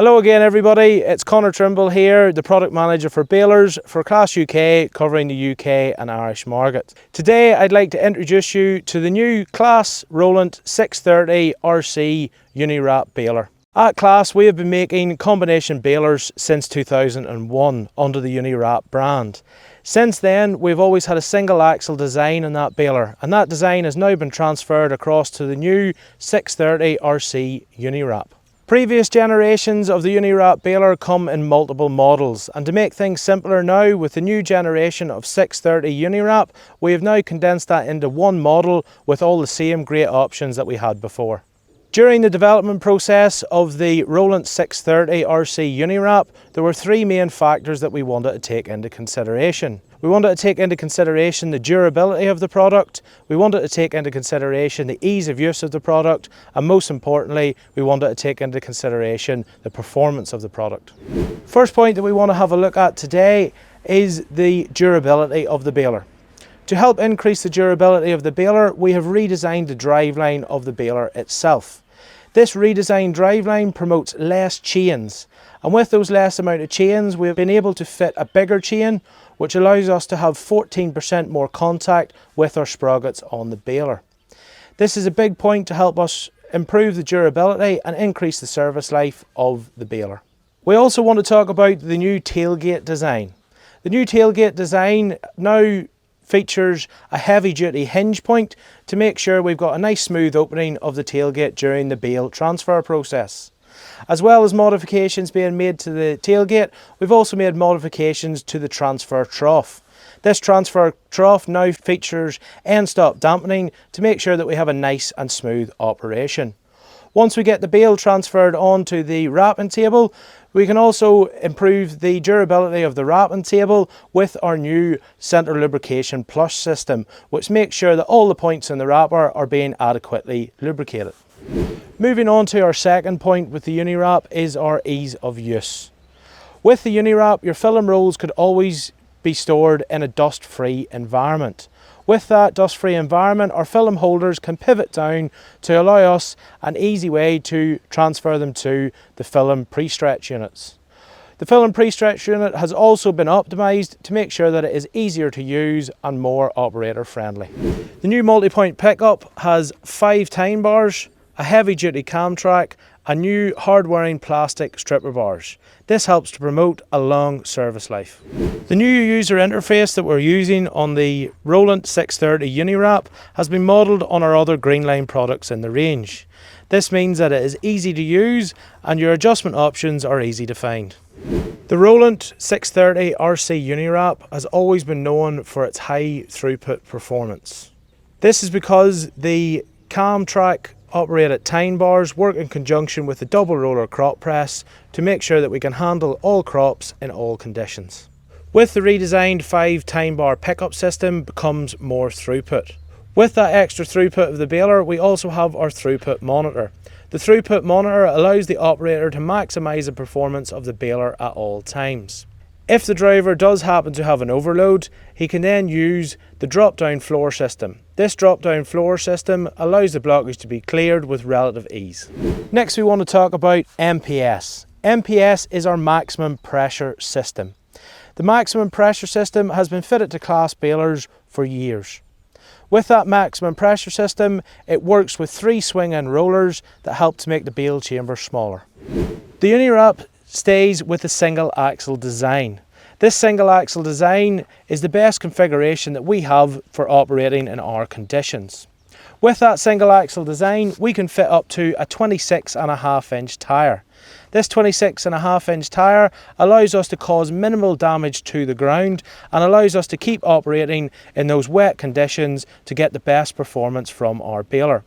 Hello again everybody, it's Conor Trimble here, the product manager for balers for CLAAS UK, covering the UK and Irish market. Today I'd like to introduce you to the new CLAAS ROLLANT 630 RC UNIWRAP baler. At CLAAS we have been making combination balers since 2001 under the UNIWRAP brand. Since then we've always had a single axle design in that baler, and that design has now been transferred across to the new 630 RC UNIWRAP. Previous generations of the UNIWRAP baler come in multiple models, and to make things simpler now with the new generation of 630 UNIWRAP, we have now condensed that into one model with all the same great options that we had before. During the development process of the ROLLANT 630 RC UNIWRAP, there were three main factors that we wanted to take into consideration. We wanted to take into consideration the durability of the product, we wanted to take into consideration the ease of use of the product, and most importantly, we wanted to take into consideration the performance of the product. First point that we want to have a look at today is the durability of the baler. To help increase the durability of the baler, we have redesigned the driveline of the baler itself. This redesigned driveline promotes less chains, and with those less amount of chains we've been able to fit a bigger chain, which allows us to have 14% more contact with our sprockets on the baler. This is a big point to help us improve the durability and increase the service life of the baler. We also want to talk about the new tailgate design. The new tailgate design now features a heavy duty hinge point to make sure we've got a nice smooth opening of the tailgate during the bale transfer process. As well as modifications being made to the tailgate, we've also made modifications to the transfer trough. This transfer trough now features end stop dampening to make sure that we have a nice and smooth operation. Once we get the bale transferred onto the wrapping table, we can also improve the durability of the wrapping table with our new centre lubrication plush system, which makes sure that all the points in the wrapper are being adequately lubricated. Moving on to our second point with the UNIWRAP is our ease of use. With the UNIWRAP, your film rolls could always be stored in a dust-free environment. With that dust-free environment, our film holders can pivot down to allow us an easy way to transfer them to the film pre-stretch units. The film pre-stretch unit has also been optimised to make sure that it is easier to use and more operator friendly. The new multi-point pickup has 5 tine bars, a heavy-duty cam track, and new hard-wearing plastic stripper bars. This helps to promote a long service life. The new user interface that we're using on the ROLLANT 630 UNIWRAP has been modelled on our other Greenline products in the range. This means that it is easy to use and your adjustment options are easy to find. The ROLLANT 630 RC UNIWRAP has always been known for its high throughput performance. This is because the cam track operated tine bars work in conjunction with the double roller crop press to make sure that we can handle all crops in all conditions. With the redesigned 5 tine bar pickup system becomes more throughput. With that extra throughput of the baler, we also have our throughput monitor. The throughput monitor allows the operator to maximise the performance of the baler at all times. If the driver does happen to have an overload, he can then use the drop-down floor system. This drop-down floor system allows the blockage to be cleared with relative ease. Next we want to talk about MPS. MPS is our maximum pressure system. The maximum pressure system has been fitted to CLAAS balers for years. With that maximum pressure system, it works with 3 swing-in rollers that help to make the bale chamber smaller. The UNIWRAP stays with a single axle design. This single axle design is the best configuration that we have for operating in our conditions. With that single axle design, we can fit up to a 26.5 inch tyre. This 26.5 inch tyre allows us to cause minimal damage to the ground and allows us to keep operating in those wet conditions to get the best performance from our baler.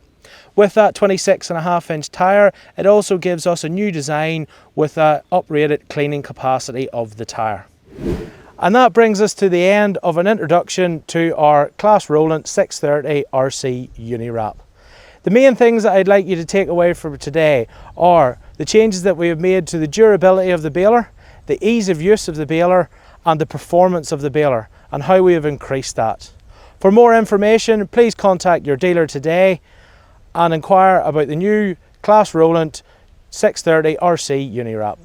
With that 26.5 inch tyre, it also gives us a new design with an uprated cleaning capacity of the tyre. And that brings us to the end of an introduction to our CLAAS ROLLANT 630 RC UNIWRAP. The main things that I'd like you to take away from today are the changes that we have made to the durability of the baler, the ease of use of the baler, and the performance of the baler, and how we have increased that. For more information, please contact your dealer today and inquire about the new CLAAS ROLLANT 630 RC UNIWRAP.